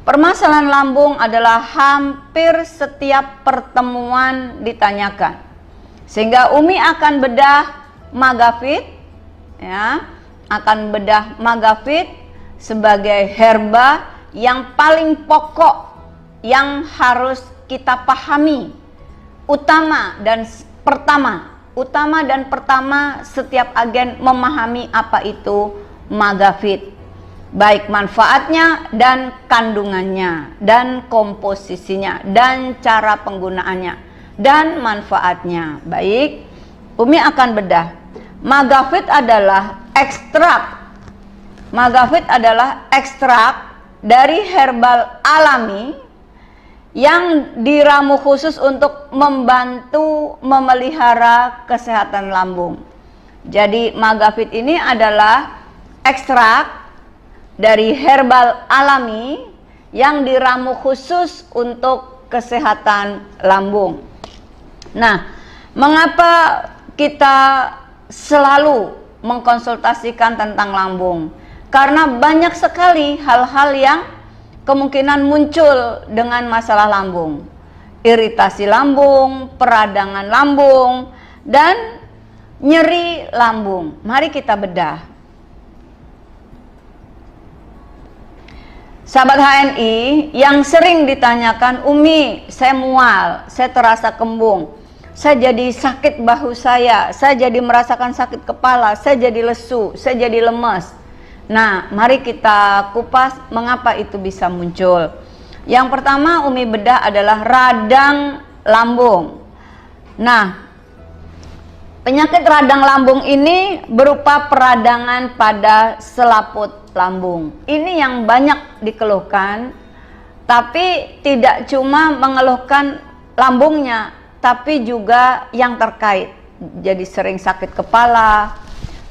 Permasalahan lambung adalah hampir setiap pertemuan ditanyakan. Sehingga Umi akan bedah Magafit, ya, akan bedah Magafit sebagai herba yang paling pokok yang harus kita pahami. Utama dan pertama setiap agen memahami apa itu Magafit, baik manfaatnya dan kandungannya dan komposisinya dan cara penggunaannya dan manfaatnya. Baik, Umi akan bedah. Magafit adalah ekstrak dari herbal alami yang diramu khusus untuk membantu memelihara kesehatan lambung. Jadi Magafit ini adalah ekstrak dari herbal alami yang diramu khusus untuk kesehatan lambung. Nah, mengapa kita selalu mengkonsultasikan tentang lambung? Karena banyak sekali hal-hal yang kemungkinan muncul dengan masalah lambung. Iritasi lambung, peradangan lambung, dan nyeri lambung. Mari kita bedah. Sahabat HNI yang sering ditanyakan, Umi, saya mual, saya terasa kembung, saya jadi sakit bahu saya jadi merasakan sakit kepala, saya jadi lesu, saya jadi lemes. Nah, mari kita kupas mengapa itu bisa muncul. Yang pertama Umi bedah adalah radang lambung. Nah, penyakit radang lambung ini berupa peradangan pada selaput lambung. Ini yang banyak dikeluhkan, tapi tidak cuma mengeluhkan lambungnya, tapi juga yang terkait. Jadi sering sakit kepala,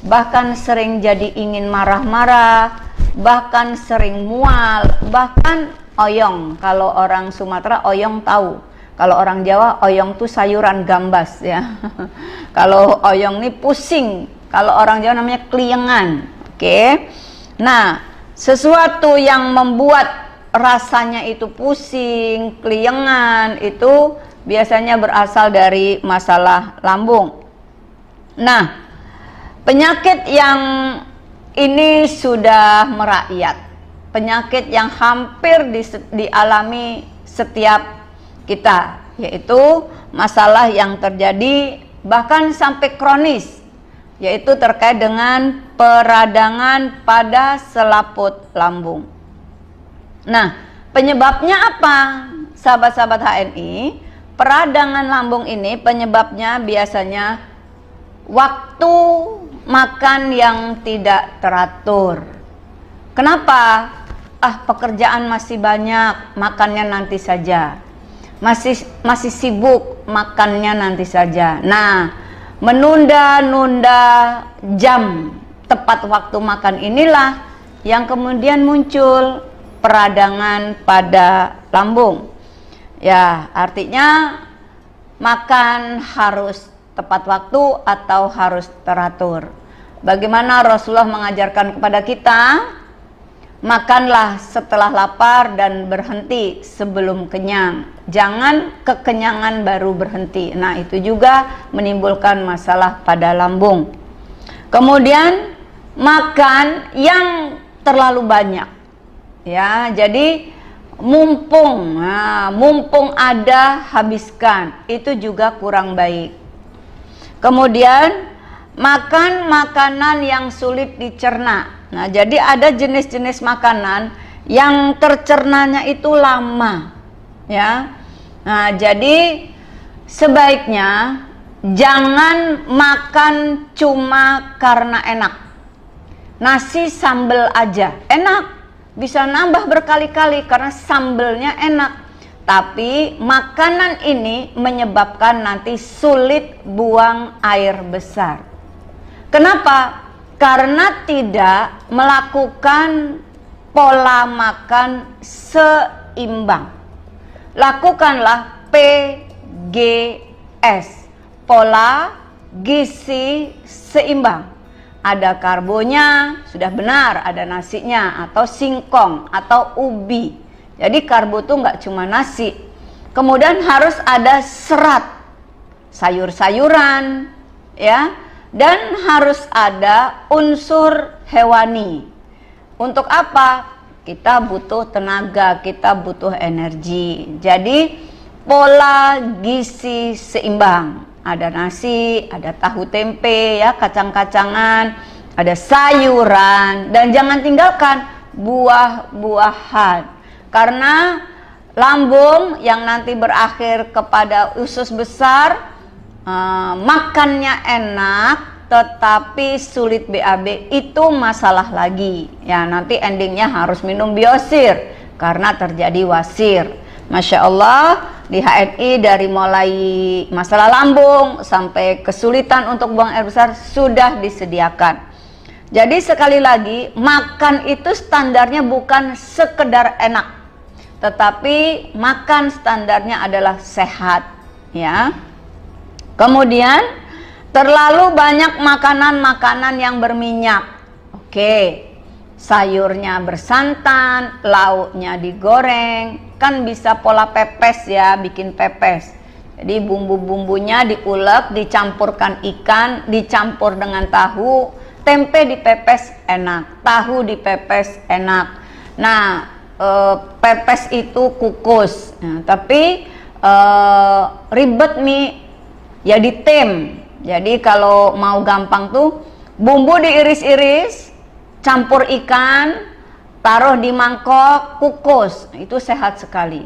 bahkan sering jadi ingin marah-marah, bahkan sering mual, bahkan oyong. Kalau orang Sumatera oyong tahu. Kalau orang Jawa oyong tuh sayuran gambas ya. Kalau oyong ini pusing. Kalau orang Jawa namanya kliengan. Oke. Nah, sesuatu yang membuat rasanya itu pusing, kliengan, itu biasanya berasal dari masalah lambung. Nah, penyakit yang ini sudah merakyat, penyakit yang hampir dialami setiap kita, yaitu masalah yang terjadi bahkan sampai kronis, yaitu terkait dengan peradangan pada selaput lambung. Nah, penyebabnya apa, sahabat-sahabat HNI? Peradangan lambung ini penyebabnya biasanya waktu makan yang tidak teratur. Kenapa? Pekerjaan masih banyak, makannya nanti saja. Masih sibuk, makannya nanti saja. Nah, menunda-nunda jam tepat waktu makan inilah yang kemudian muncul peradangan pada lambung. Ya, artinya makan harus tepat waktu atau harus teratur. Bagaimana Rasulullah mengajarkan kepada kita? Makanlah setelah lapar dan berhenti sebelum kenyang. Jangan kekenyangan baru berhenti. Nah, itu juga menimbulkan masalah pada lambung. Kemudian makan yang terlalu banyak. Ya, jadi mumpung ada habiskan. Itu juga kurang baik. Kemudian makan makanan yang sulit dicerna. Nah, jadi ada jenis-jenis makanan yang tercernanya itu lama, ya. Nah, jadi sebaiknya jangan makan cuma karena enak. Nasi sambal aja enak, bisa nambah berkali-kali karena sambelnya enak. Tapi makanan ini menyebabkan nanti sulit buang air besar. Kenapa? Karena tidak melakukan pola makan seimbang. Lakukanlah PGS, pola gizi seimbang. ada karbonya, sudah benar, ada nasinya, atau singkong, atau ubi. Jadi karbo tuh nggak cuma nasi. Kemudian harus ada serat, sayur-sayuran, ya, dan harus ada unsur hewani. Untuk apa? Kita butuh tenaga, kita butuh energi. Jadi pola gizi seimbang. Ada nasi, ada tahu tempe, ya, kacang-kacangan, ada sayuran, dan jangan tinggalkan buah-buahan. Karena lambung yang nanti berakhir kepada usus besar, makannya enak tetapi sulit BAB, itu masalah lagi. Ya, nanti endingnya harus minum biosir karena terjadi wasir. Masya Allah, di HNI dari mulai masalah lambung sampai kesulitan untuk buang air besar sudah disediakan. Jadi sekali lagi, makan itu standarnya bukan sekedar enak, tetapi makan standarnya adalah sehat, ya. Kemudian terlalu banyak makanan-makanan yang berminyak. Oke, sayurnya bersantan, lauknya digoreng, kan bisa pola pepes, ya, bikin pepes. Jadi bumbu-bumbunya diulek, dicampurkan ikan, dicampur dengan tahu, tempe dipepes enak, tahu dipepes enak. Nah, pepes itu kukus, nah, tapi ribet nih, ya ditem. Jadi kalau mau gampang tuh, bumbu diiris-iris, campur ikan, taruh di mangkok, kukus, itu sehat sekali.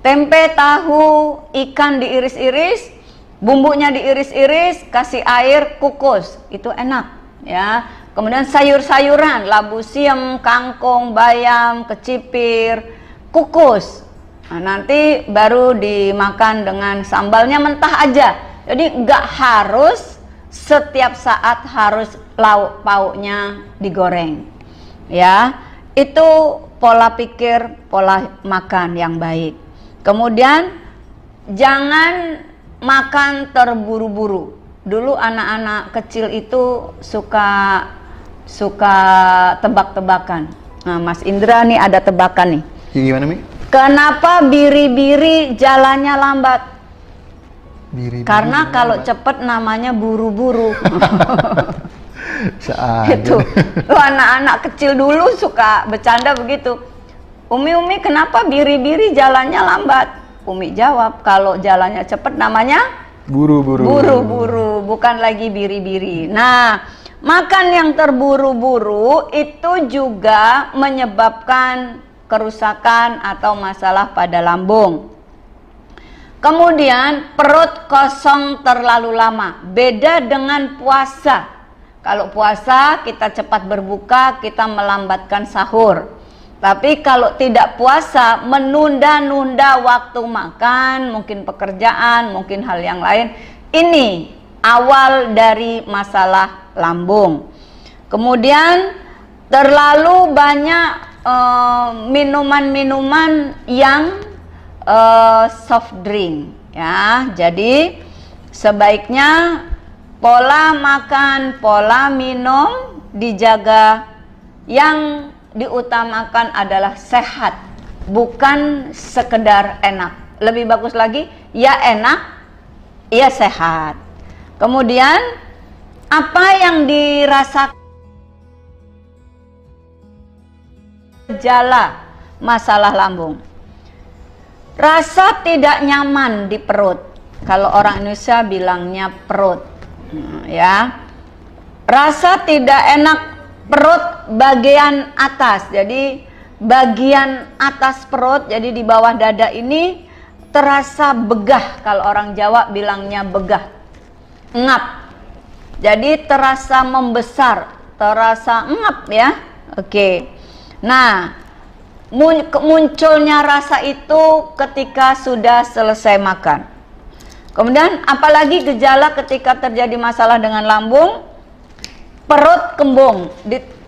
Tempe, tahu, ikan diiris-iris, bumbunya diiris-iris, kasih air, kukus, itu enak, ya. Kemudian sayur-sayuran, labu siam, kangkung, bayam, kecipir, kukus. Nah, nanti baru dimakan dengan sambalnya mentah aja. Jadi nggak harus setiap saat harus lauk pauknya digoreng, ya. Itu pola pikir, pola makan yang baik. Kemudian jangan makan terburu-buru. Dulu anak-anak kecil itu suka tebak-tebakan. Nah, Mas Indra nih ada tebakan nih. Gimana, Mi? Kenapa biri-biri jalannya lambat? Biri-biri Karena kalau lambat. cepet namanya buru-buru. Seaja. Itu tuh anak-anak kecil dulu suka bercanda begitu. Umi kenapa biri-biri jalannya lambat? Umi jawab, kalau jalannya cepet namanya Buru-buru. buru-buru, bukan lagi biri-biri. Nah, makan yang terburu-buru itu juga menyebabkan kerusakan atau masalah pada lambung. Kemudian perut kosong terlalu lama, beda dengan puasa. Kalau puasa kita cepat berbuka, kita melambatkan sahur. Tapi kalau tidak puasa, menunda-nunda waktu makan, mungkin pekerjaan, mungkin hal yang lain. Ini awal dari masalah lambung. Kemudian terlalu banyak minuman-minuman yang soft drink, ya. Jadi sebaiknya pola makan, pola minum dijaga. Yang diutamakan adalah sehat, bukan sekedar enak. Lebih bagus lagi, ya enak, ya sehat. Kemudian apa yang dirasakan gejala masalah lambung? Rasa tidak nyaman di perut. Kalau orang Indonesia bilangnya perut, ya. Rasa tidak enak perut bagian atas. Jadi bagian atas perut, jadi di bawah dada ini terasa begah. Kalau orang Jawa bilangnya begah, ngap. Jadi terasa membesar, terasa ngap, ya. Oke. Nah, munculnya rasa itu ketika sudah selesai makan. Kemudian apalagi gejala ketika terjadi masalah dengan lambung, perut kembung,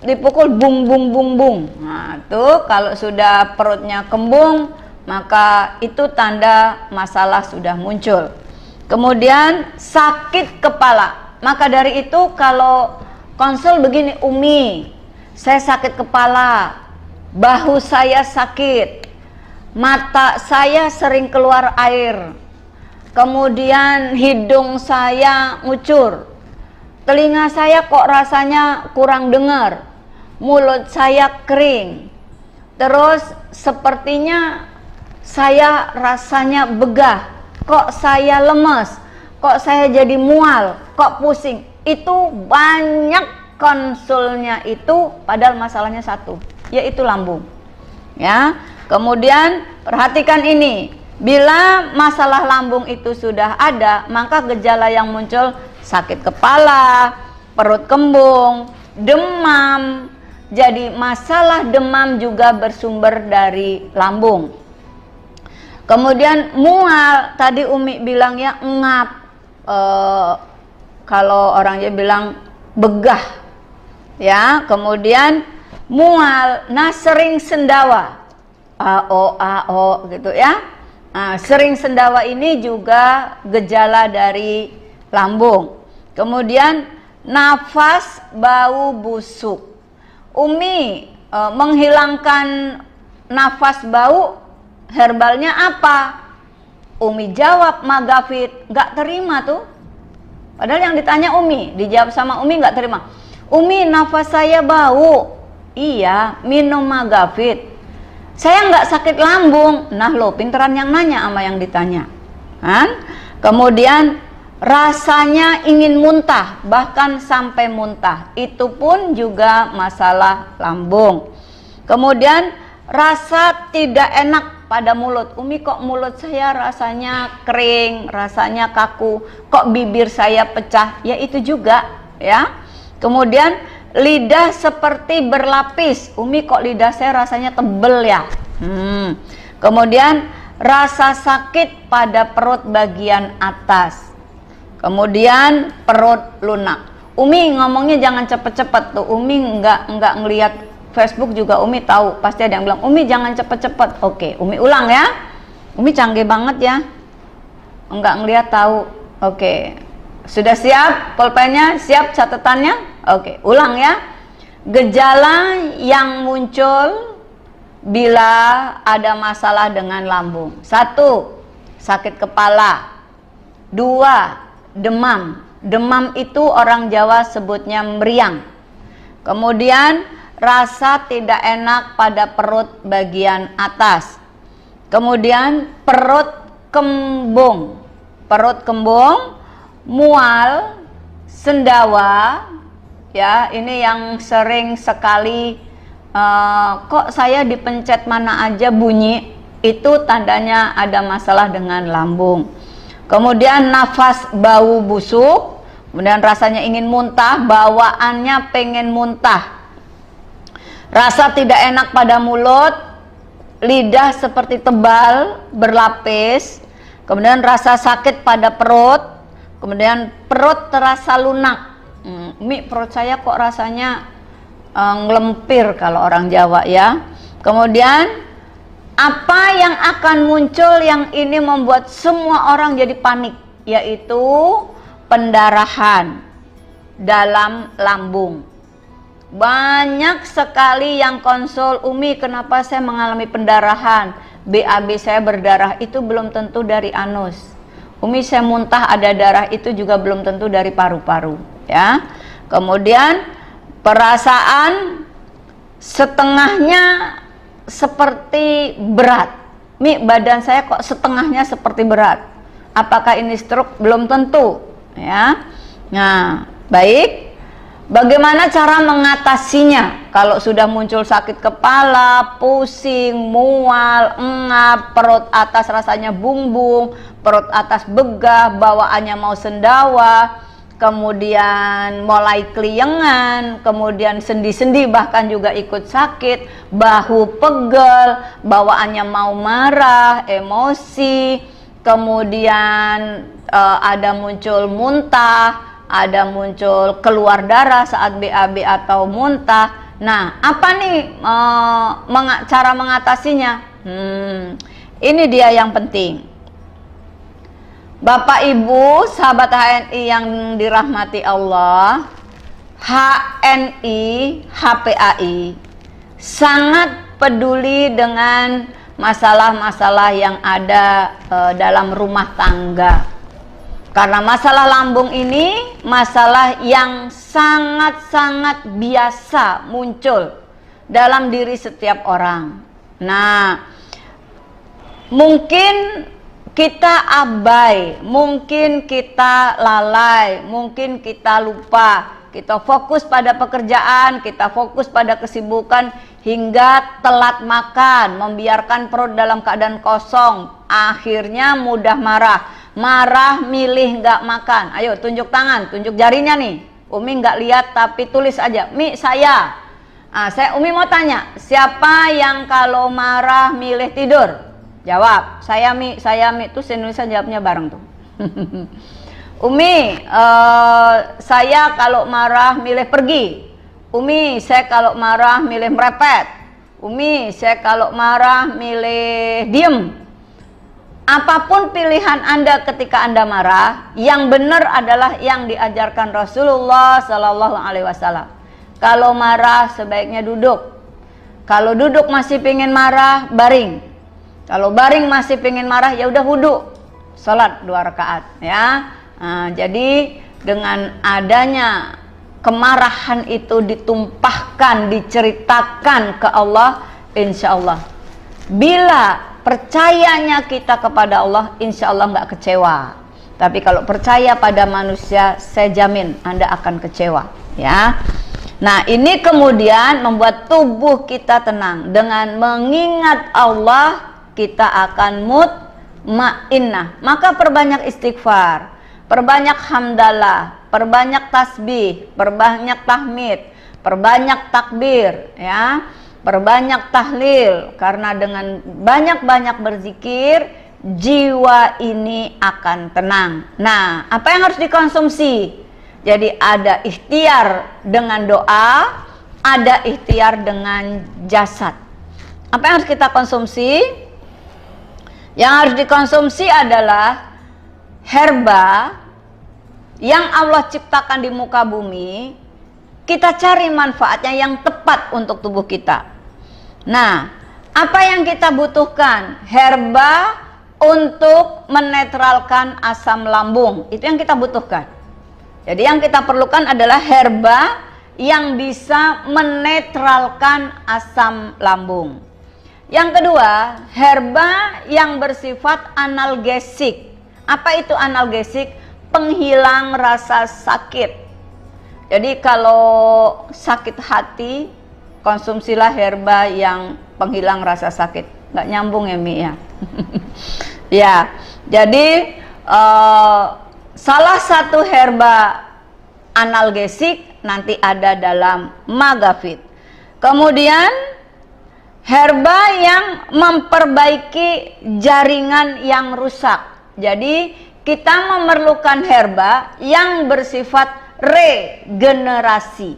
dipukul bung bung bung bung. Nah, tuh kalau sudah perutnya kembung, maka itu tanda masalah sudah muncul. Kemudian sakit kepala. Maka dari itu kalau konsul begini, Umi, saya sakit kepala, bahu saya sakit, mata saya sering keluar air, kemudian hidung saya ngucur, telinga saya kok rasanya kurang dengar, mulut saya kering, terus sepertinya saya rasanya begah, kok saya lemes, kok saya jadi mual, kok pusing. Itu banyak konsulnya itu, padahal masalahnya satu, yaitu lambung. Ya, kemudian perhatikan ini, bila masalah lambung itu sudah ada, maka gejala yang muncul sakit kepala, perut kembung, demam. Jadi masalah demam juga bersumber dari lambung. Kemudian mual, tadi Umi bilang ya ngap, kalau orangnya bilang begah, ya. Kemudian mual, nah sering sendawa, ao gitu ya. Nah, sering sendawa ini juga gejala dari lambung. Kemudian nafas bau busuk. Umi menghilangkan nafas bau, herbalnya apa? Umi jawab Magafit, nggak terima tuh. Padahal yang ditanya Umi, dijawab sama Umi nggak terima. Umi, nafas saya bau. Iya, minum Magafit. Saya nggak sakit lambung. Nah lo, pinteran yang nanya sama yang ditanya, kan? Kemudian rasanya ingin muntah, bahkan sampai muntah. Itu pun juga masalah lambung. Kemudian rasa tidak enak pada mulut. Umi, kok mulut saya rasanya kering, rasanya kaku, kok bibir saya pecah, ya itu juga ya. Kemudian lidah seperti berlapis. Umi, kok lidah saya rasanya tebel ya. Kemudian rasa sakit pada perut bagian atas. Kemudian perut lunak. Umi ngomongnya jangan cepet-cepet tuh. Umi nggak ngelihat Facebook juga. Umi tahu pasti ada yang bilang Umi jangan cepet-cepet. Oke, Umi ulang ya. Umi canggih banget ya, nggak ngelihat tahu. Oke, sudah siap pulpennya, siap catatannya. Oke, ulang ya. Gejala yang muncul bila ada masalah dengan lambung. 1, sakit kepala. 2, demam. Demam itu orang Jawa sebutnya meriang. Kemudian rasa tidak enak pada perut bagian atas. Kemudian perut kembung. Perut kembung, mual, sendawa. Ya, ini yang sering sekali kok saya dipencet mana aja bunyi, itu tandanya ada masalah dengan lambung. Kemudian nafas bau busuk, kemudian rasanya ingin muntah, bawaannya pengen muntah. Rasa tidak enak pada mulut, lidah seperti tebal, berlapis. Kemudian rasa sakit pada perut, kemudian perut terasa lunak. Mi, perut saya kok rasanya ngelempir kalau orang Jawa ya. Kemudian apa yang akan muncul yang ini membuat semua orang jadi panik, yaitu pendarahan dalam lambung. Banyak sekali yang konsul, Umi kenapa saya mengalami pendarahan, BAB saya berdarah, itu belum tentu dari anus. Umi saya muntah ada darah, itu juga belum tentu dari paru-paru ya. Kemudian perasaan setengahnya seperti berat. Mi, badan saya kok setengahnya seperti berat. Apakah ini stroke? Belum tentu ya. Nah, baik. Bagaimana cara mengatasinya? Kalau sudah muncul sakit kepala, pusing, mual, engap, perut atas rasanya bumbung, perut atas begah, bawaannya mau sendawa, kemudian mulai keliengan, kemudian sendi-sendi bahkan juga ikut sakit, bahu pegel, bawaannya mau marah, emosi, kemudian ada muncul muntah, ada muncul keluar darah saat BAB atau muntah. Nah, apa nih cara mengatasinya? Ini dia yang penting. Bapak Ibu, sahabat HNI yang dirahmati Allah, HNI, HPAI sangat peduli dengan masalah-masalah yang ada dalam rumah tangga. Karena masalah lambung ini masalah yang sangat-sangat biasa muncul dalam diri setiap orang. Nah, mungkin kita abai, mungkin kita lalai, mungkin kita lupa, kita fokus pada pekerjaan, kita fokus pada kesibukan hingga telat makan, membiarkan perut dalam keadaan kosong, akhirnya mudah marah milih nggak makan. Ayo tunjuk tangan, tunjuk jarinya nih. Umi nggak lihat tapi tulis aja, Mi saya. Umi mau tanya, siapa yang kalau marah milih tidur? Jawab, saya Mi. Terus Indonesia jawabnya bareng tuh. Umi, saya kalau marah milih pergi. Umi, saya kalau marah milih merepet. Umi, saya kalau marah milih diem. Apapun pilihan Anda ketika Anda marah, yang benar adalah yang diajarkan Rasulullah Sallallahu Alaihi Wasallam. Kalau marah sebaiknya duduk. Kalau duduk masih pengen marah, baring. Kalau baring masih pengen marah, ya udah wudhu, salat 2 rakaat ya. Jadi dengan adanya kemarahan itu ditumpahkan, diceritakan ke Allah, insya Allah. Bila percayanya kita kepada Allah, insya Allah nggak kecewa. Tapi kalau percaya pada manusia, saya jamin Anda akan kecewa ya. Nah, ini kemudian membuat tubuh kita tenang. Dengan mengingat Allah, kita akan mutmainnah. Maka perbanyak istighfar, perbanyak hamdalah, perbanyak tasbih, perbanyak tahmid, perbanyak takbir ya, perbanyak tahlil. Karena dengan banyak-banyak berzikir, jiwa ini akan tenang. Nah, apa yang harus dikonsumsi? Jadi ada ikhtiar dengan doa, ada ikhtiar dengan jasad. Apa yang harus kita konsumsi? Yang harus dikonsumsi adalah herba yang Allah ciptakan di muka bumi. Kita cari manfaatnya yang tepat untuk tubuh kita. Nah, apa yang kita butuhkan? Herba untuk menetralkan asam lambung. Itu yang kita butuhkan. Jadi yang kita perlukan adalah herba yang bisa menetralkan asam lambung. Yang kedua, herba yang bersifat analgesik. Apa itu analgesik? Penghilang rasa sakit. Jadi kalau sakit hati, konsumsilah herba yang penghilang rasa sakit. Nggak nyambung ya Mi ya. Ya, jadi salah satu herba analgesik nanti ada dalam Magafit. Kemudian herba yang memperbaiki jaringan yang rusak. Jadi kita memerlukan herba yang bersifat regenerasi.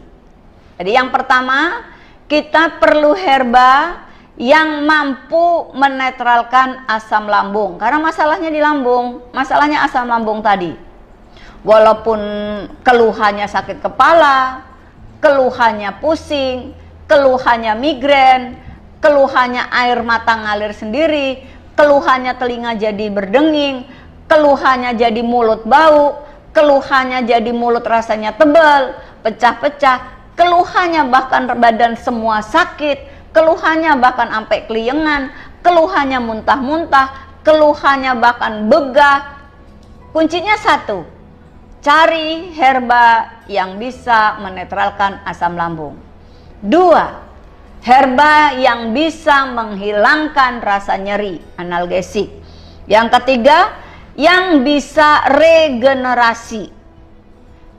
Jadi yang pertama, kita perlu herba yang mampu menetralkan asam lambung. Karena masalahnya di lambung, masalahnya asam lambung tadi. Walaupun keluhannya sakit kepala, keluhannya pusing, keluhannya migrain, keluhannya air mata ngalir sendiri, keluhannya telinga jadi berdenging, keluhannya jadi mulut bau, keluhannya jadi mulut rasanya tebal, pecah-pecah, keluhannya bahkan badan semua sakit, keluhannya bahkan sampai keliengan, keluhannya muntah-muntah, keluhannya bahkan begah. Kuncinya satu, cari herba yang bisa menetralkan asam lambung. 2, herba yang bisa menghilangkan rasa nyeri, analgesik. Yang ketiga, yang bisa regenerasi.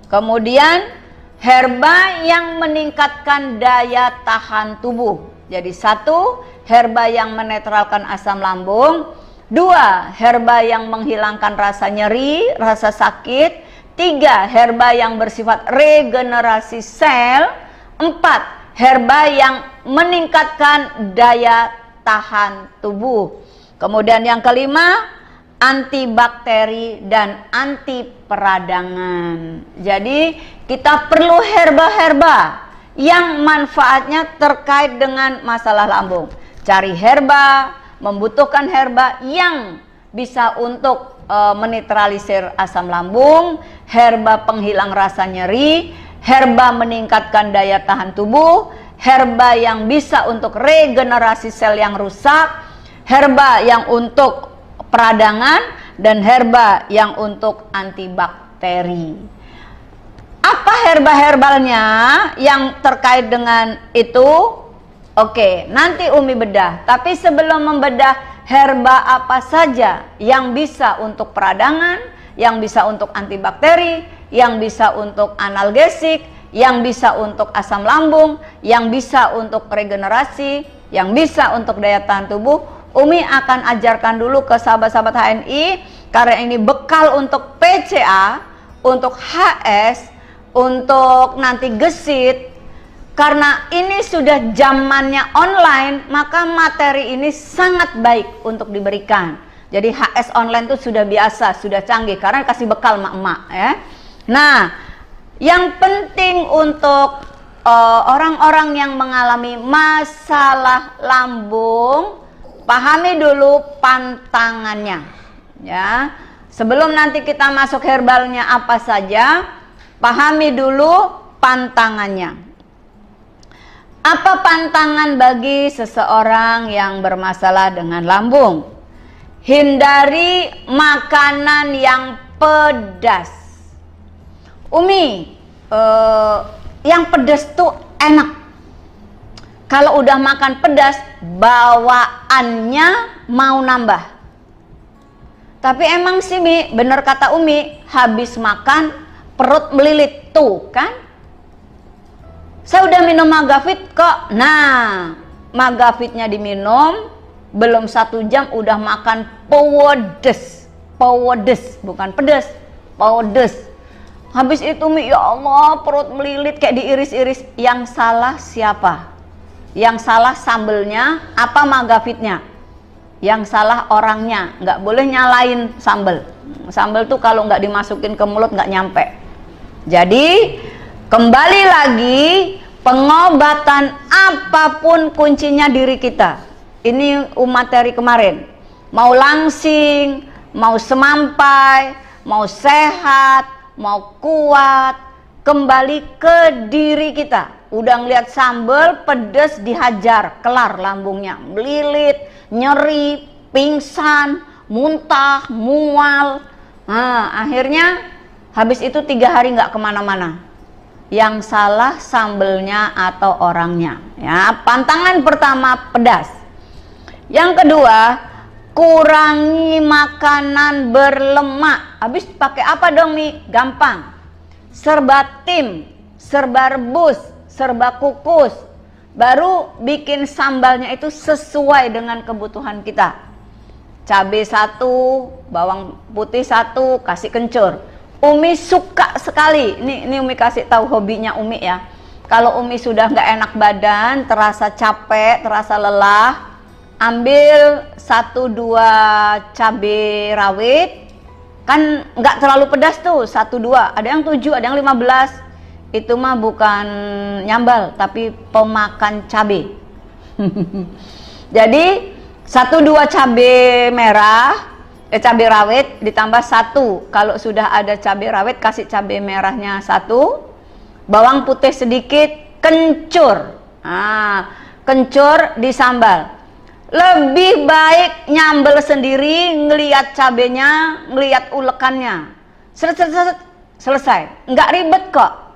Kemudian herba yang meningkatkan daya tahan tubuh. Jadi 1, herba yang menetralkan asam lambung. 2, herba yang menghilangkan rasa nyeri, rasa sakit. 3, herba yang bersifat regenerasi sel. 4, herba yang meningkatkan daya tahan tubuh. Kemudian yang kelima, antibakteri, dan anti peradangan. Jadi kita perlu herba-herba yang manfaatnya terkait dengan masalah lambung. Cari herba, membutuhkan herba yang bisa untuk menetralisir asam lambung, herba penghilang rasa nyeri, herba meningkatkan daya tahan tubuh, herba yang bisa untuk regenerasi sel yang rusak, herba yang untuk peradangan, dan herba yang untuk antibakteri. Apa herba-herbalnya yang terkait dengan itu? Oke, nanti Umi bedah. Tapi sebelum membedah herba apa saja yang bisa untuk peradangan, yang bisa untuk antibakteri, yang bisa untuk analgesik, yang bisa untuk asam lambung, yang bisa untuk regenerasi, yang bisa untuk daya tahan tubuh, Umi akan ajarkan dulu ke sahabat-sahabat HNI, karena ini bekal untuk PCA, untuk HS, untuk nanti gesit. Karena ini sudah zamannya online, maka materi ini sangat baik untuk diberikan. Jadi HS online itu sudah biasa, sudah canggih, karena kasih bekal emak-emak ya. Nah, yang penting untuk orang-orang yang mengalami masalah lambung, pahami dulu pantangannya ya. Sebelum nanti kita masuk herbalnya apa saja, pahami dulu pantangannya. Apa pantangan bagi seseorang yang bermasalah dengan lambung? Hindari makanan yang pedas. Umi, yang pedas tuh enak. Kalau udah makan pedas, bawaannya mau nambah. Tapi emang sih Mi, bener kata Umi, habis makan perut melilit tuh kan. Saya udah minum Magavit kok. Nah, Magavitnya diminum, belum 1 jam udah makan pedes. Pedes, bukan pedas, pedes. Habis itu Mi, ya Allah, perut melilit kayak diiris-iris. Yang salah siapa? Yang salah sambelnya apa Magavitnya? Yang salah orangnya. Nggak boleh nyalain sambel. Sambel tuh kalau nggak dimasukin ke mulut nggak nyampe. Jadi kembali lagi, pengobatan apapun kuncinya diri kita. Ini materi kemarin. Mau langsing, mau semampai, mau sehat, mau kuat, kembali ke diri kita. Udah ngeliat sambal pedes, dihajar, kelar lambungnya, melilit, nyeri, pingsan, muntah, mual. Nah, akhirnya habis itu 3 hari nggak kemana-mana. Yang salah sambelnya atau orangnya ya. Pantangan pertama pedas. Yang kedua, kurangi makanan berlemak. Habis pakai apa dong Mi? Gampang, serba tim, serba rebus, serba kukus, baru bikin sambalnya itu sesuai dengan kebutuhan kita. Cabai 1, bawang putih 1, kasih kencur. Umi suka sekali, ini Umi kasih tahu hobinya Umi ya. Kalau Umi sudah nggak enak badan, terasa capek, terasa lelah, ambil 1-2 cabai rawit, kan nggak terlalu pedas tuh, 1-2, ada yang 7, ada yang 15. Itu mah bukan nyambal, tapi pemakan cabai. Jadi 1-2 cabai merah, cabai rawit ditambah 1. Kalau sudah ada cabai rawit, kasih cabai merahnya 1, bawang putih sedikit, kencur. Nah, kencur di sambal. Lebih baik nyambel sendiri, ngelihat cabenya, ngelihat ulekannya. Selesai, nggak ribet kok.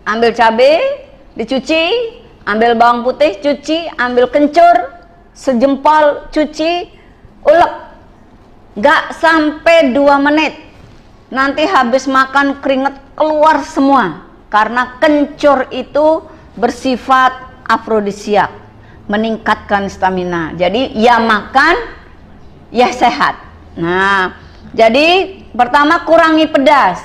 Ambil cabai, dicuci, ambil bawang putih, cuci, ambil kencur, sejempol, cuci, ulek. Gak sampai 2 menit. Nanti habis makan keringet keluar semua. Karena kencur itu bersifat afrodisiak, meningkatkan stamina. Jadi ya makan, ya sehat. Nah, jadi pertama kurangi pedas.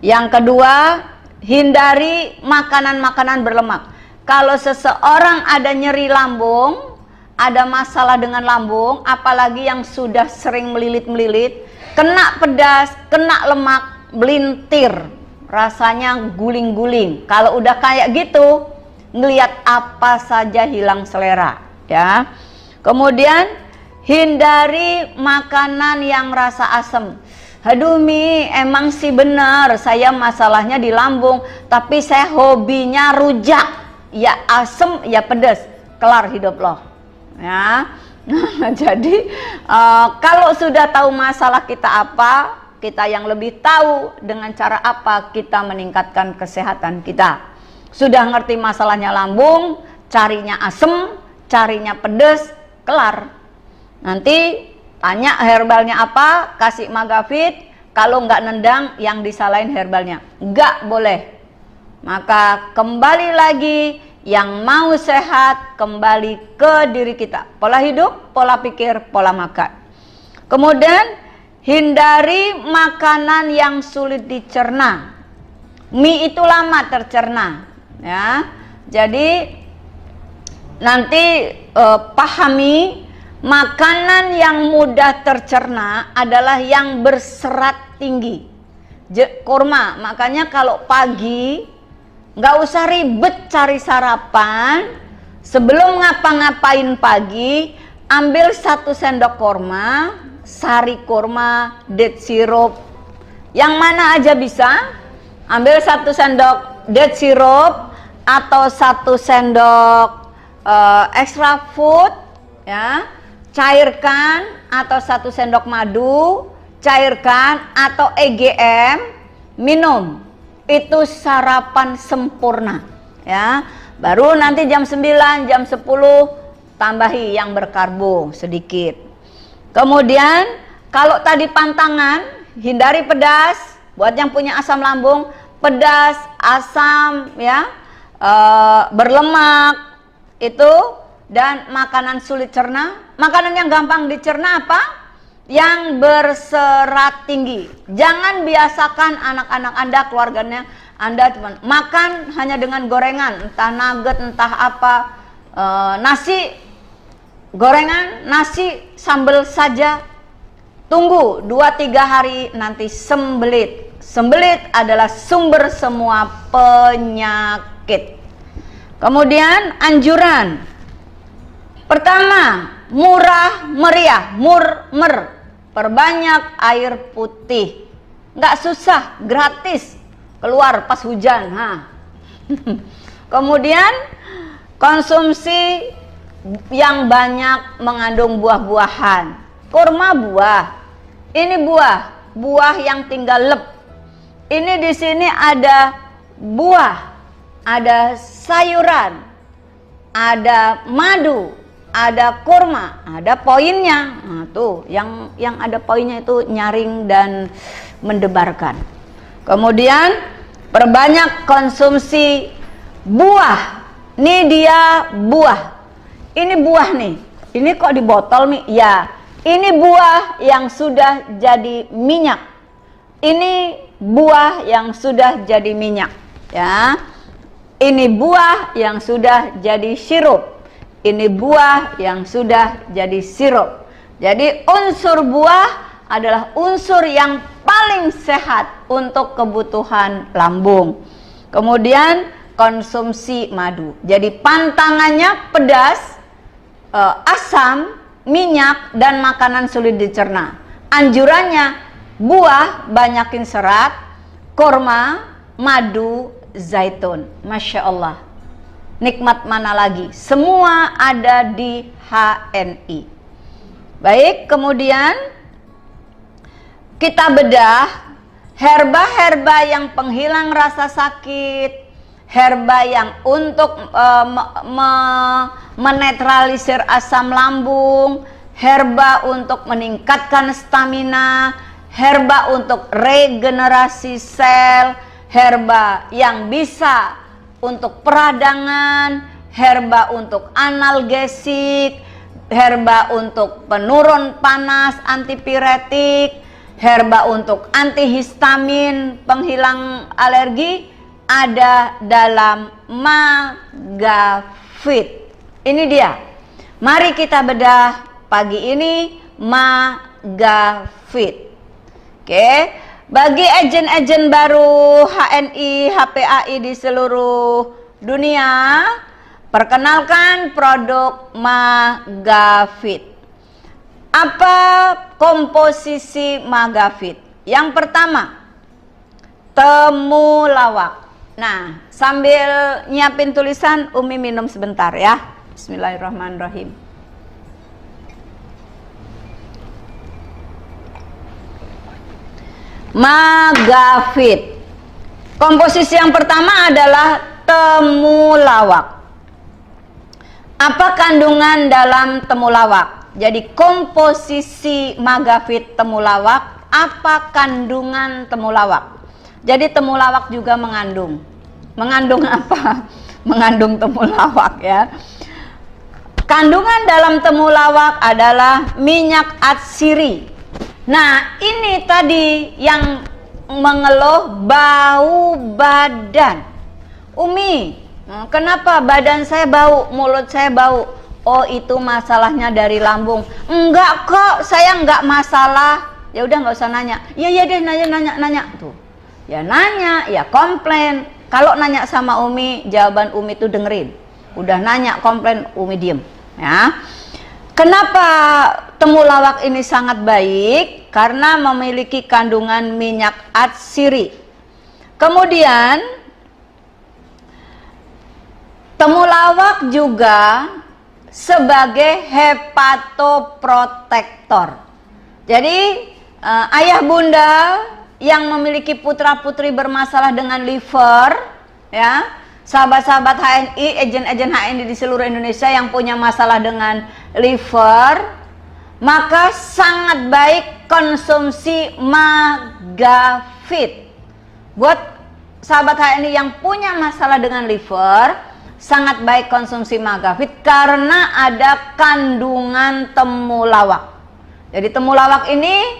Yang kedua, hindari makanan-makanan berlemak. Kalau seseorang ada nyeri lambung, ada masalah dengan lambung, apalagi yang sudah sering melilit-melilit, kena pedas, kena lemak, melintir, rasanya guling-guling. Kalau udah kayak gitu, ngelihat apa saja hilang selera, ya. Kemudian hindari makanan yang rasa asam. Aduh Mi, emang sih benar saya masalahnya di lambung, tapi saya hobinya rujak, ya asem ya pedas, kelar hidup loh, ya. Jadi kalau sudah tahu masalah kita apa, kita yang lebih tahu dengan cara apa kita meningkatkan kesehatan kita. Sudah ngerti masalahnya lambung, carinya asem, carinya pedas, kelar. Nanti tanya herbalnya apa, kasih Magavit. Kalau nggak nendang, yang disalahin herbalnya. Nggak boleh. Maka kembali lagi, yang mau sehat kembali ke diri kita. Pola hidup, pola pikir, pola makan. Kemudian hindari makanan yang sulit dicerna. Mie itu lama tercerna, ya. Jadi nanti pahami, makanan yang mudah tercerna adalah yang berserat tinggi. Kurma, makanya kalau pagi nggak usah ribet cari sarapan. Sebelum ngapa-ngapain pagi, ambil 1 sendok kurma, sari kurma, date syrup, yang mana aja bisa. Ambil 1 sendok date syrup atau 1 sendok extra food, ya. Cairkan, atau 1 sendok madu, cairkan, atau EGM, minum. Itu sarapan sempurna, ya. Baru nanti jam 9, jam 10 tambahi yang berkarbo sedikit. Kemudian kalau tadi pantangan, hindari pedas. Buat yang punya asam lambung, pedas, asam, ya, berlemak itu, dan makanan sulit cerna. Makanan yang gampang dicerna apa? Yang berserat tinggi. Jangan biasakan anak-anak Anda, keluarganya Anda cuma makan hanya dengan gorengan, entah nugget, entah apa, nasi, gorengan, nasi, sambal saja. Tunggu 2-3 hari, nanti sembelit. Sembelit adalah sumber semua penyakit. Kemudian anjuran pertama, murah meriah, murmer, perbanyak air putih. Nggak susah, gratis, keluar pas hujan. Kemudian konsumsi yang banyak mengandung buah-buahan. Kurma buah, ini buah yang tinggal lep. Ini di sini ada buah, ada sayuran, ada madu, ada kurma, ada poinnya. Nah, tuh yang ada poinnya itu nyaring dan mendebarkan. Kemudian perbanyak konsumsi buah. Ini dia buah. Ini buah nih. Ini kok di botol nih? Ya, ini buah yang sudah jadi minyak. Ini buah yang sudah jadi minyak, ya. Ini buah yang sudah jadi sirup. Ini buah yang sudah jadi sirup. Jadi unsur buah adalah unsur yang paling sehat untuk kebutuhan lambung. Kemudian konsumsi madu. Jadi pantangannya pedas, asam, minyak, dan makanan sulit dicerna. Anjurannya buah banyakin serat, kurma, madu, zaitun. Masya Allah. Nikmat mana lagi? Semua ada di HNI. Baik, kemudian kita bedah herba-herba yang penghilang rasa sakit, herba yang untuk menetralisir asam lambung, herba untuk meningkatkan stamina, herba untuk regenerasi sel, herba yang bisa untuk peradangan, herba untuk analgesik, herba untuk penurun panas, antipiretik, herba untuk antihistamin, penghilang alergi, ada dalam Magavit. Ini dia. Mari kita bedah pagi ini Magafit. Oke, bagi agen-agen baru HNI, HPAI di seluruh dunia, perkenalkan produk Magafit. Apa komposisi Magafit? Yang pertama, temulawak. Nah, sambil nyiapin tulisan, Umi minum sebentar ya. Bismillahirrahmanirrahim. Magafit. Komposisi yang pertama adalah temulawak. Apa kandungan dalam temulawak? Jadi komposisi Magafit temulawak, apa kandungan temulawak? Jadi temulawak juga mengandung. Mengandung apa? Mengandung temulawak ya. Kandungan dalam temulawak adalah minyak atsiri. Nah, ini tadi yang mengeluh bau badan. Umi, kenapa badan saya bau, mulut saya bau? Oh, itu masalahnya dari lambung. Enggak kok, saya enggak masalah. Ya udah nggak usah nanya. Iya deh, nanya tuh. Ya nanya, ya komplain. Kalau nanya sama Umi, jawaban Umi itu dengerin. Udah nanya, komplain, Umi diem. Ya. Kenapa temulawak ini sangat baik? Karena memiliki kandungan minyak atsiri. Kemudian temulawak juga sebagai hepatoprotektor. Jadi ayah bunda yang memiliki putra-putri bermasalah dengan liver, ya, sahabat-sahabat HNI, agen-agen HNI di seluruh Indonesia yang punya masalah dengan liver, maka sangat baik konsumsi Magafit. Buat sahabat HNI yang punya masalah dengan liver, sangat baik konsumsi Magafit karena ada kandungan temulawak. Jadi temulawak ini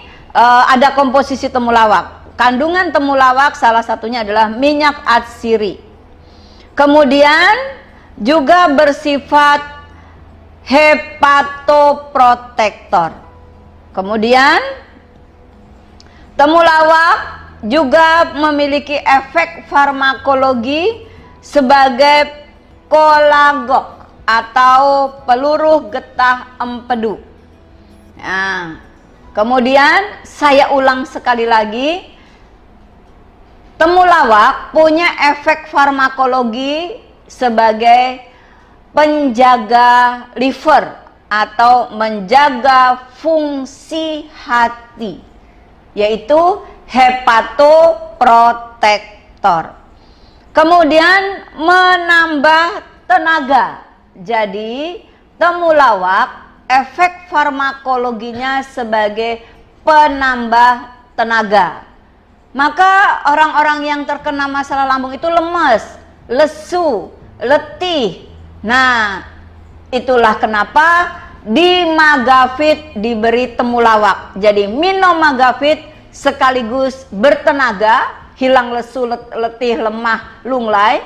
ada komposisi temulawak. Kandungan temulawak salah satunya adalah minyak atsiri. Kemudian juga bersifat hepatoprotektor. Kemudian temulawak juga memiliki efek farmakologi sebagai kolagok atau peluru getah empedu. Nah, kemudian saya ulang sekali lagi, temulawak punya efek farmakologi sebagai penjaga liver atau menjaga fungsi hati, yaitu hepatoprotektor. Kemudian menambah tenaga. Jadi temulawak efek farmakologinya sebagai penambah tenaga. Maka orang-orang yang terkena masalah lambung itu lemes, lesu, letih. Nah, itulah kenapa di Magafit diberi temulawak. Jadi minum Magafit sekaligus bertenaga, hilang lesu, letih, lemah, lunglai,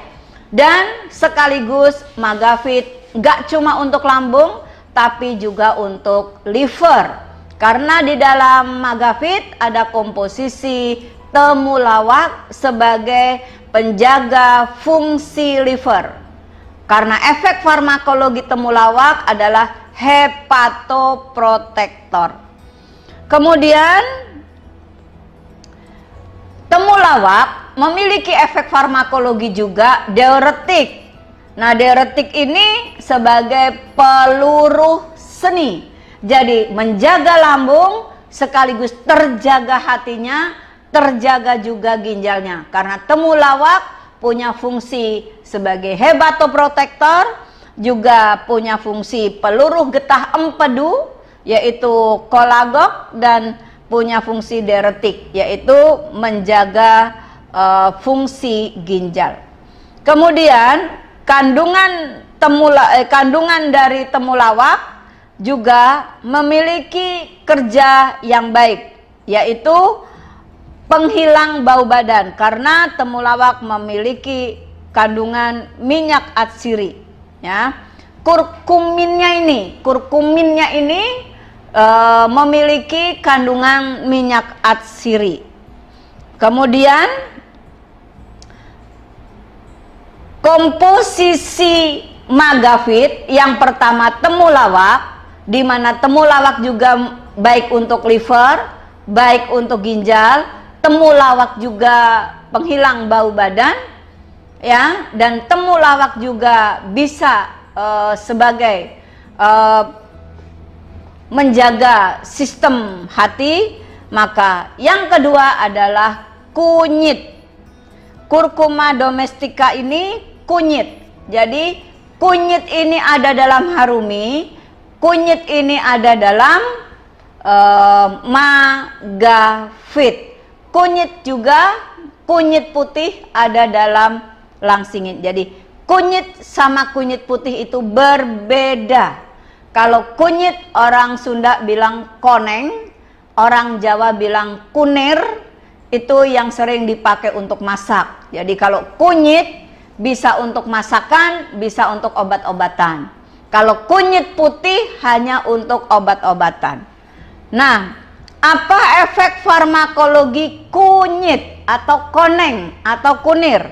dan sekaligus Magafit gak cuma untuk lambung tapi juga untuk liver. Karena di dalam Magafit ada komposisi temulawak sebagai penjaga fungsi liver. Karena efek farmakologi temulawak adalah hepatoprotektor. Kemudian temulawak memiliki efek farmakologi juga diuretik. Nah, diuretik ini sebagai peluru seni. Jadi menjaga lambung sekaligus terjaga hatinya, terjaga juga ginjalnya. Karena temulawak punya fungsi sebagai hepatoprotektor, juga punya fungsi peluru getah empedu, yaitu kolagok, dan punya fungsi diuretik, yaitu menjaga fungsi ginjal. Kemudian kandungan dari temulawak juga memiliki kerja yang baik, yaitu penghilang bau badan, karena temulawak memiliki kandungan minyak atsiri, ya. kurkuminnya ini memiliki kandungan minyak atsiri. Kemudian komposisi magafit yang pertama temulawak, di mana temulawak juga baik untuk liver, baik untuk ginjal. Temulawak juga penghilang bau badan, ya, dan temulawak juga bisa sebagai menjaga sistem hati. Maka yang kedua adalah kunyit. Kurkuma domestika ini kunyit. Jadi kunyit ini ada dalam harumi, kunyit ini ada dalam magafit. Kunyit juga, kunyit putih ada dalam langsingit. Jadi kunyit sama kunyit putih itu berbeda. Kalau kunyit orang Sunda bilang koneng, orang Jawa bilang kunir, itu yang sering dipakai untuk masak. Jadi kalau kunyit bisa untuk masakan, bisa untuk obat-obatan. Kalau kunyit putih hanya untuk obat-obatan. Nah, apa efek farmakologi kunyit atau koneng atau kunir?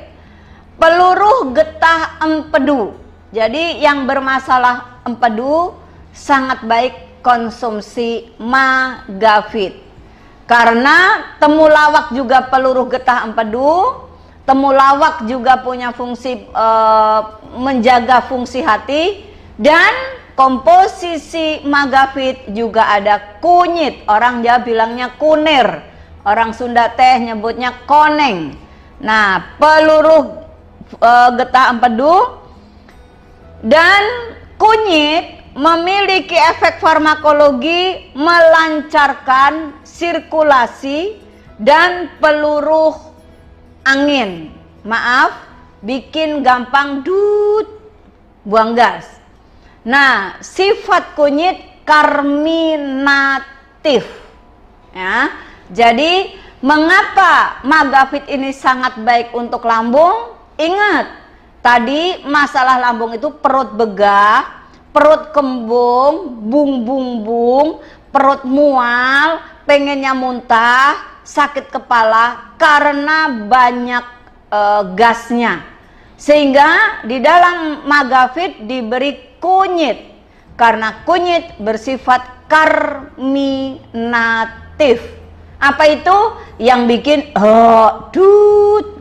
Peluruh getah empedu. Jadi yang bermasalah empedu sangat baik konsumsi magafit. Karena temulawak juga peluruh getah empedu, temulawak juga punya fungsi menjaga fungsi hati, dan komposisi magafit juga ada kunyit. Orang Jawa bilangnya kunir, orang Sunda teh nyebutnya koneng. Nah, peluruh getah empedu dan kunyit memiliki efek farmakologi melancarkan sirkulasi dan peluruh angin. Maaf, bikin gampang buang gas. Nah, sifat kunyit karminatif, ya. Jadi mengapa magafit ini sangat baik untuk lambung? Ingat, tadi masalah lambung itu perut begah, perut kembung, bung, perut mual, pengennya muntah, sakit kepala karena banyak gasnya. Sehingga di dalam magafit diberi kunyit, karena kunyit bersifat karminatif. Apa itu? Yang bikin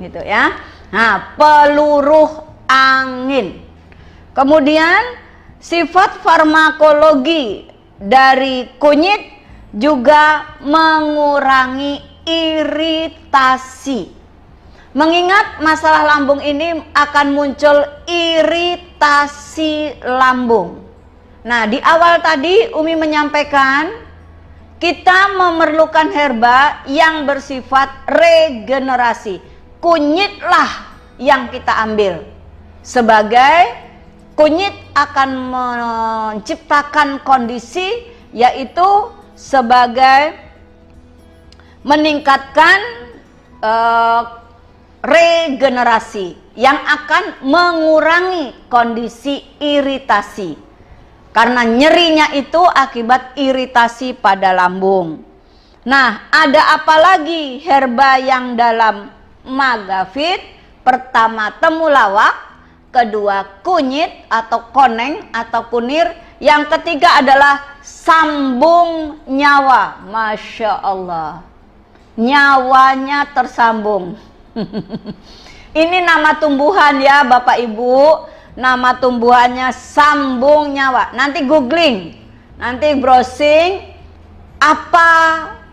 gitu ya. Nah, peluruh angin. Kemudian sifat farmakologi dari kunyit juga mengurangi iritasi. Mengingat masalah lambung ini akan muncul iritasi lambung. Nah, di awal tadi Umi menyampaikan kita memerlukan herba yang bersifat regenerasi. Kunyitlah yang kita ambil. Sebagai kunyit akan menciptakan kondisi, yaitu sebagai meningkatkan regenerasi yang akan mengurangi kondisi iritasi. Karena nyerinya itu akibat iritasi pada lambung. Nah, ada apa lagi herba yang dalam magafit? Pertama temulawak, kedua kunyit atau koneng atau kunir, yang ketiga adalah sambung nyawa. Masya Allah, nyawanya tersambung. Ini nama tumbuhan ya Bapak Ibu, nama tumbuhannya sambung nyawa. Nanti googling, nanti browsing apa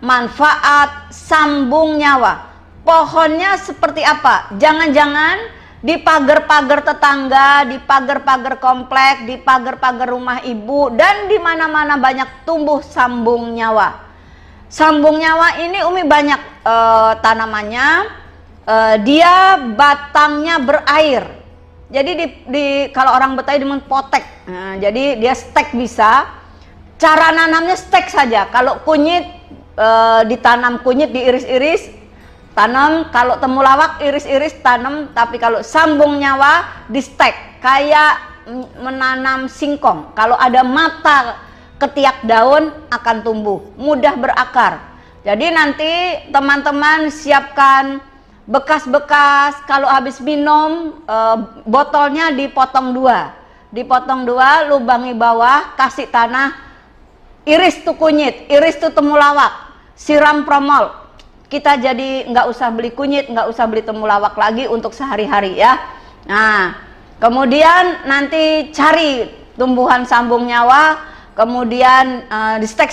manfaat sambung nyawa. Pohonnya seperti apa? Jangan-jangan di pagar-pagar tetangga, di pagar-pagar komplek, di pagar-pagar rumah ibu, dan di mana-mana banyak tumbuh sambung nyawa. Sambung nyawa ini Umi banyak tanamannya, dia batangnya berair. Jadi kalau orang Betawi dengan potek. Nah, jadi dia stek bisa. Cara nanamnya stek saja. Kalau kunyit ditanam kunyit diiris-iris, tanam. Kalau temulawak iris-iris tanam. Tapi kalau sambung nyawa di stek kayak menanam singkong. Kalau ada mata ketiak daun akan tumbuh, mudah berakar. Jadi nanti teman-teman siapkan bekas-bekas, kalau habis minum botolnya dipotong dua, lubangi bawah, kasih tanah, iris tuh kunyit, iris tuh temulawak, siram promol. Kita jadi nggak usah beli kunyit, nggak usah beli temulawak lagi untuk sehari-hari ya. Nah, kemudian nanti cari tumbuhan sambung nyawa, kemudian di stek.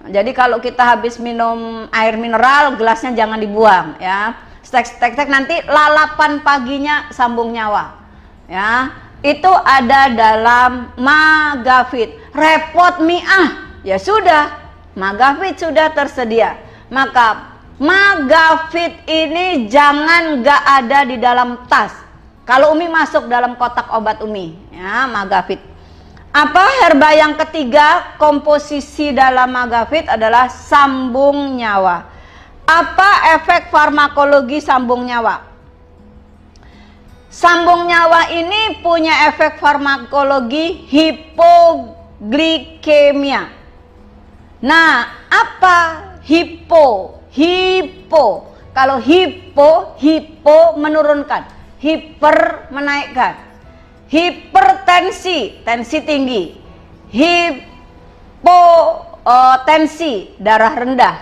Jadi kalau kita habis minum air mineral, gelasnya jangan dibuang ya. Stek nanti lalapan paginya sambung nyawa. Ya, itu ada dalam Magafit. Repot ya sudah, Magafit sudah tersedia. Maka Magafit ini jangan nggak ada di dalam tas. Kalau Umi masuk dalam kotak obat Umi, ya Magafit. Apa herba yang ketiga komposisi dalam Magafit adalah sambung nyawa. Apa efek farmakologi sambung nyawa? Sambung nyawa ini punya efek farmakologi hipoglikemia. Nah, apa hipo? Kalau hipo menurunkan, hiper menaikkan, hipertensi, tensi tinggi, hipotensi, darah rendah,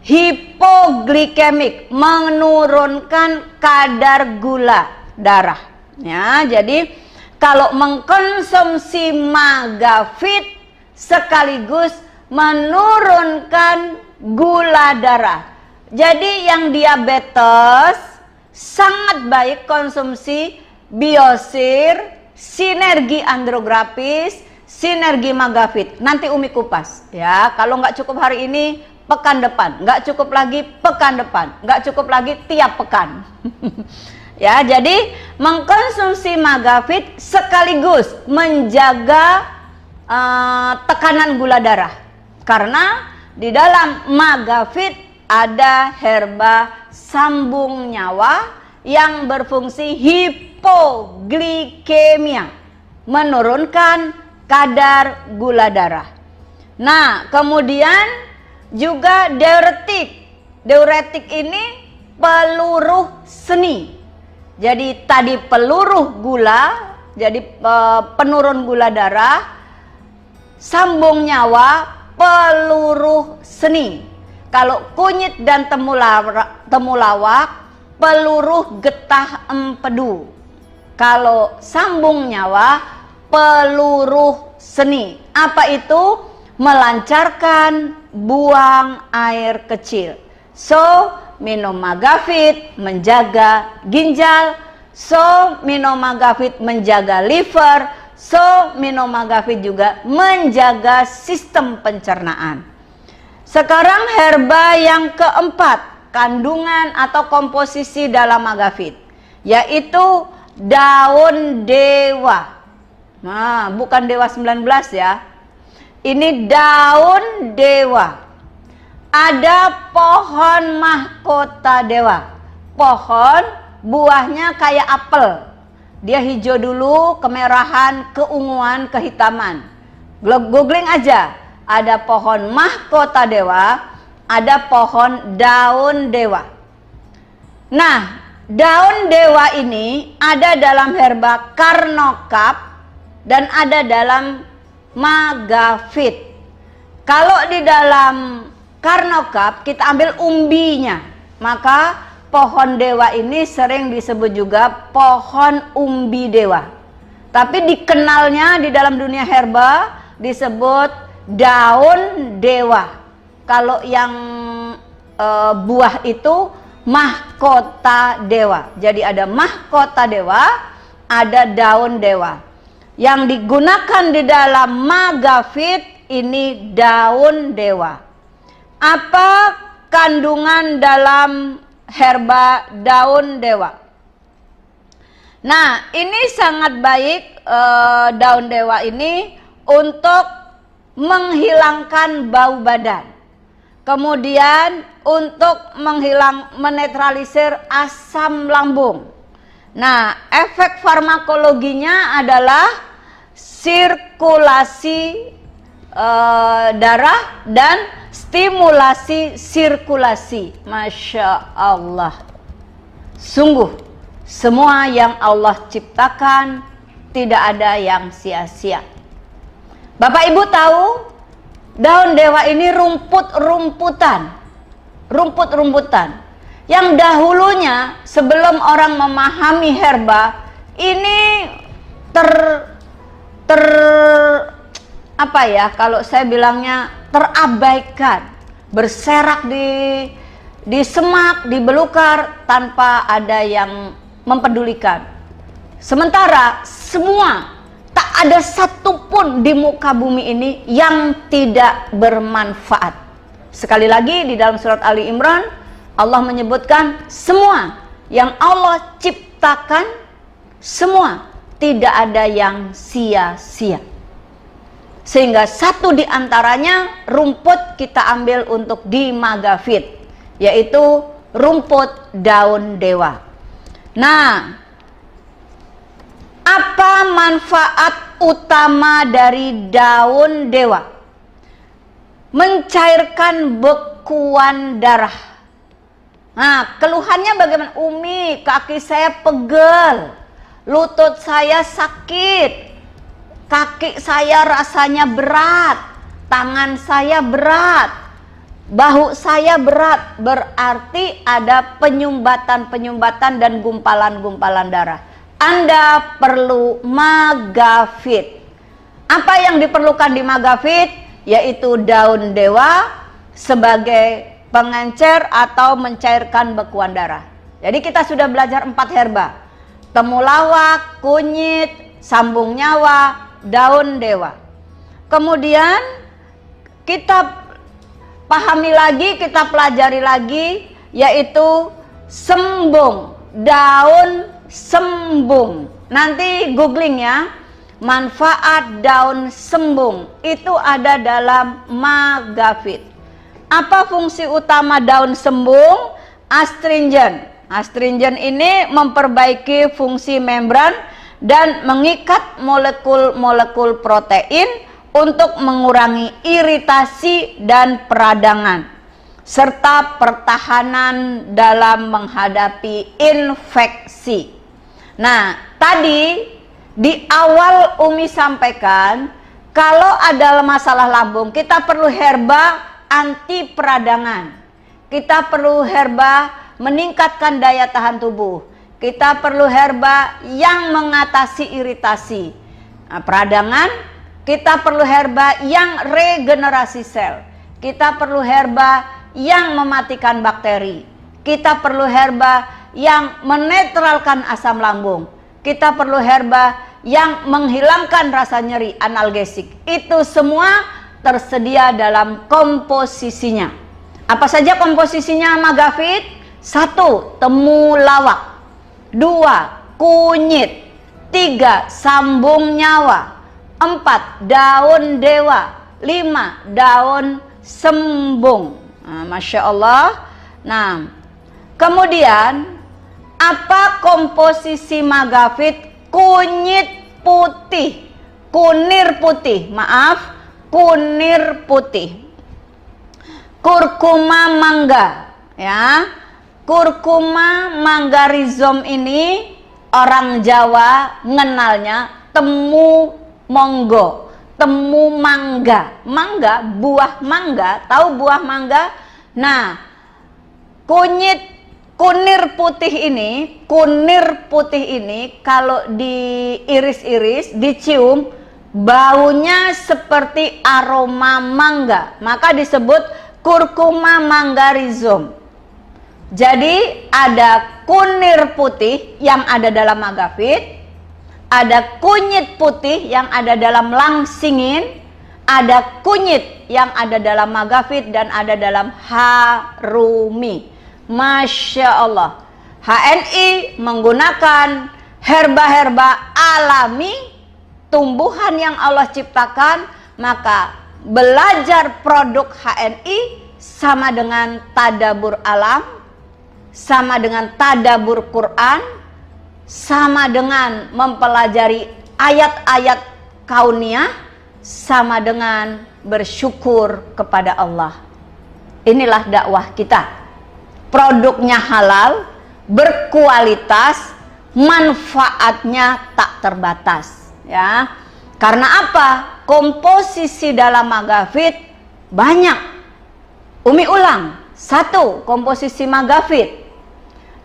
hipoglikemik, menurunkan kadar gula darah. Ya, jadi kalau mengkonsumsi Magafit sekaligus menurunkan gula darah. Jadi yang diabetes sangat baik konsumsi Biosir, sinergi andrografis, sinergi Magafit. Nanti Umi kupas ya. Kalau nggak cukup hari ini, pekan depan. Nggak cukup lagi, pekan depan. Nggak cukup lagi, tiap pekan. Ya, jadi mengkonsumsi Magafit sekaligus menjaga tekanan gula darah. Karena di dalam Magafit ada herba sambung nyawa yang berfungsi hipoglikemia, menurunkan kadar gula darah. Nah, kemudian juga diuretik. Diuretik ini peluruh seni. Jadi tadi peluruh gula, jadi penurun gula darah, sambung nyawa, peluruh seni. Kalau kunyit dan temulawak, peluruh getah empedu. Kalau sambung nyawa, peluruh seni. Apa itu? Melancarkan buang air kecil. So, minum Magafit menjaga ginjal. So, minum Magafit menjaga liver. So, minum Magafit juga menjaga sistem pencernaan. Sekarang herba yang keempat, kandungan atau komposisi dalam Magafit, yaitu daun dewa. Nah, bukan dewa 19 ya. Ini daun dewa. Ada pohon mahkota dewa. Pohon buahnya kayak apel. Dia hijau dulu, kemerahan, keunguan, kehitaman. Googling aja. Ada pohon mahkota dewa, ada pohon daun dewa. Nah, daun dewa ini ada dalam herba Karnokap dan ada dalam Magafit. Kalau di dalam Karnokap kita ambil umbinya, maka pohon dewa ini sering disebut juga pohon umbi dewa. Tapi dikenalnya di dalam dunia herba disebut daun dewa. Kalau yang buah itu mahkota dewa. Jadi ada mahkota dewa, ada daun dewa. Yang digunakan di dalam Magafit ini daun dewa. Apa kandungan dalam herba daun dewa? Nah, ini sangat baik daun dewa ini untuk menghilangkan bau badan. Kemudian untuk menetralisir asam lambung. Nah, efek farmakologinya adalah sirkulasi darah dan stimulasi sirkulasi. Masya Allah. Sungguh, semua yang Allah ciptakan tidak ada yang sia-sia. Bapak Ibu tahu, daun dewa ini rumput-rumputan. Yang dahulunya sebelum orang memahami herba, ini apa ya, kalau saya bilangnya terabaikan, berserak di semak, di belukar tanpa ada yang mempedulikan. Sementara semua, tak ada satupun di muka bumi ini yang tidak bermanfaat. Sekali lagi di dalam surat Ali Imran, Allah menyebutkan semua yang Allah ciptakan, semua tidak ada yang sia-sia. Sehingga satu di antaranya rumput kita ambil untuk di Magafit, yaitu rumput daun dewa. Nah, apa manfaat utama dari daun dewa? Mencairkan bekuan darah. Nah, keluhannya bagaimana? Umi, kaki saya pegel, lutut saya sakit, kaki saya rasanya berat, tangan saya berat, bahu saya berat. Berarti ada penyumbatan dan gumpalan-gumpalan darah. Anda perlu Magafit. Apa yang diperlukan di Magafit? Yaitu daun dewa sebagai pengencer atau mencairkan bekuan darah. Jadi kita sudah belajar 4 herba. Temulawak, kunyit, sambung nyawa, daun dewa. Kemudian kita pahami lagi, kita pelajari lagi, yaitu sembung, daun sembung. Nanti googling ya, manfaat daun sembung itu ada dalam Magafit. Apa fungsi utama daun sembung? Astringen. Astringen ini memperbaiki fungsi membran dan mengikat molekul-molekul protein untuk mengurangi iritasi dan peradangan serta pertahanan dalam menghadapi infeksi. Nah, tadi di awal Umi sampaikan, kalau ada masalah lambung, kita perlu herba anti peradangan. Kita perlu herba meningkatkan daya tahan tubuh. Kita perlu herba yang mengatasi iritasi. Nah, peradangan, kita perlu herba yang regenerasi sel. Kita perlu herba yang mematikan bakteri. Kita perlu herba yang menetralkan asam lambung. Kita perlu herba yang menghilangkan rasa nyeri, analgesik. Itu semua tersedia dalam komposisinya. Apa saja komposisinya Magafit? 1. Temulawak. 2. Kunyit. 3. Sambung nyawa. 4. Daun dewa. 5. Daun sembung. Nah, Masya Allah. Nah, kemudian apa komposisi Magafit? Kunyit putih, kunir putih, maaf, kunir putih. Kurkuma mangga, ya. Kurkuma mangga rhizome ini orang Jawa ngenalnya temu monggo, temu mangga. Mangga, buah mangga, tahu buah mangga? Nah, kunir putih ini kalau diiris-iris, dicium, baunya seperti aroma mangga, maka disebut kurkuma mangga rhizome. Jadi ada kunir putih yang ada dalam Magafit, ada kunyit putih yang ada dalam langsingin, ada kunyit yang ada dalam Magafit, dan ada dalam harumi. Masya Allah. HNI menggunakan herba-herba alami, tumbuhan yang Allah ciptakan, maka belajar produk HNI sama dengan tadabur alam, sama dengan tadabur Quran, sama dengan mempelajari ayat-ayat kauniyah, sama dengan bersyukur kepada Allah. Inilah dakwah kita. Produknya halal, berkualitas, manfaatnya tak terbatas, ya. Karena apa? Komposisi dalam magafit banyak. Umi ulang. 1. Komposisi magafit.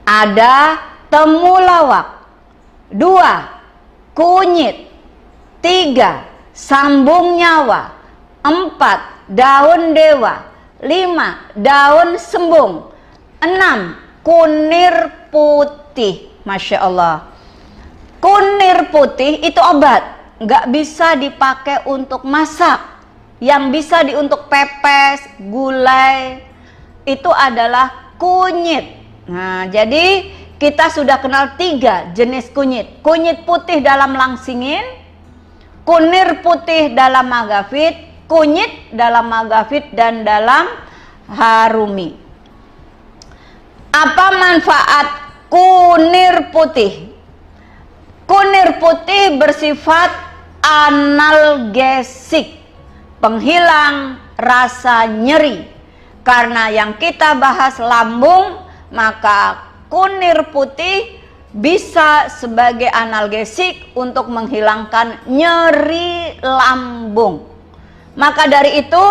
Ada temulawak. 2. Kunyit. 3. Sambung nyawa. 4. Daun dewa. 5. Daun sembung. 6. Kunir putih. Masya Allah. Kunir putih itu obat, nggak bisa dipakai untuk masak. Yang bisa untuk pepes, gulai, itu adalah kunyit. Nah, jadi kita sudah kenal 3 jenis kunyit. Kunyit putih dalam langsingin, kunir putih dalam magafit, kunyit dalam magafit dan dalam harumi. Apa manfaat kunir putih? Kunir putih bersifat analgesik, penghilang rasa nyeri. Karena yang kita bahas lambung, maka kunir putih bisa sebagai analgesik untuk menghilangkan nyeri lambung. Maka dari itu,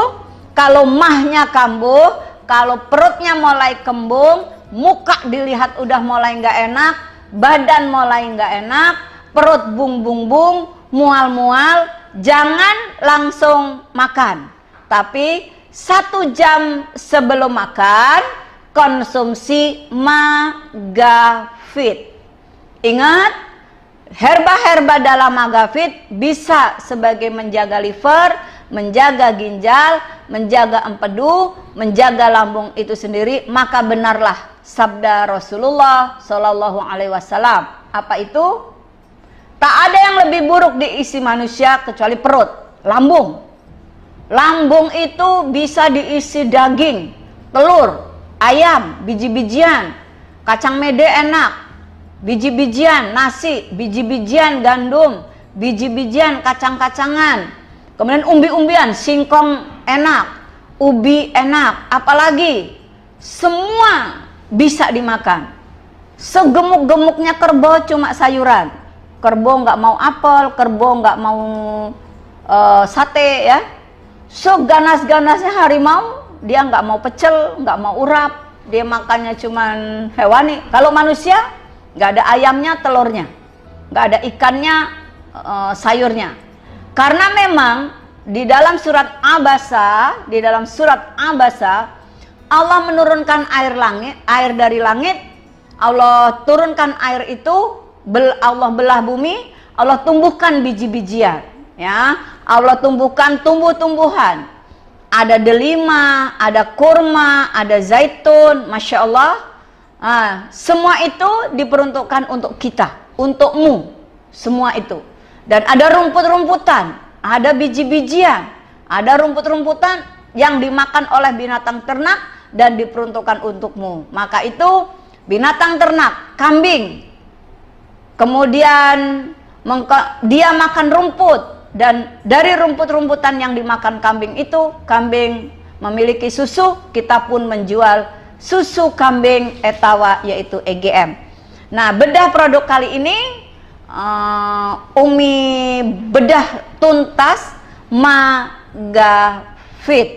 kalau mahnya kambuh, kalau perutnya mulai kembung, muka dilihat udah mulai nggak enak, badan mulai nggak enak, perut bung-bung-bung, mual-mual, jangan langsung makan. Tapi 1 jam sebelum makan, konsumsi magafit. Ingat, herba-herba dalam magafit bisa sebagai menjaga liver, menjaga ginjal, menjaga empedu, menjaga lambung itu sendiri. Maka benarlah sabda Rasulullah Shallallahu Alaihi Wasallam. Apa itu? Tak ada yang lebih buruk diisi manusia kecuali perut, lambung. Lambung itu bisa diisi daging, telur, ayam, biji-bijian, kacang mede enak, biji-bijian nasi, biji-bijian gandum, biji-bijian kacang-kacangan, kemudian umbi-umbian, singkong enak, ubi enak, apalagi semua bisa dimakan. Segemuk-gemuknya kerbau cuma sayuran. Kerbau nggak mau apel, kerbau nggak mau sate, ya. Seganas-ganasnya harimau, dia nggak mau pecel, nggak mau urap, dia makannya cuman hewani. Kalau manusia nggak ada ayamnya, telurnya, nggak ada ikannya, sayurnya. Karena memang di dalam surat Abasa, Allah menurunkan air dari langit. Allah turunkan air itu, Allah belah bumi, Allah tumbuhkan biji-bijian, ya. Allah tumbuhkan tumbuh-tumbuhan. Ada delima, ada kurma, ada zaitun, masya Allah. Semua itu diperuntukkan untuk kita, untukmu, semua itu. Dan ada rumput-rumputan, ada biji-bijian, ada rumput-rumputan yang dimakan oleh binatang ternak dan diperuntukkan untukmu. Maka itu binatang ternak, kambing, kemudian dia makan rumput, dan dari rumput-rumputan yang dimakan kambing itu, kambing memiliki susu, kita pun menjual susu kambing etawa, yaitu EGM. Nah, bedah produk kali ini Umi bedah tuntas magafit.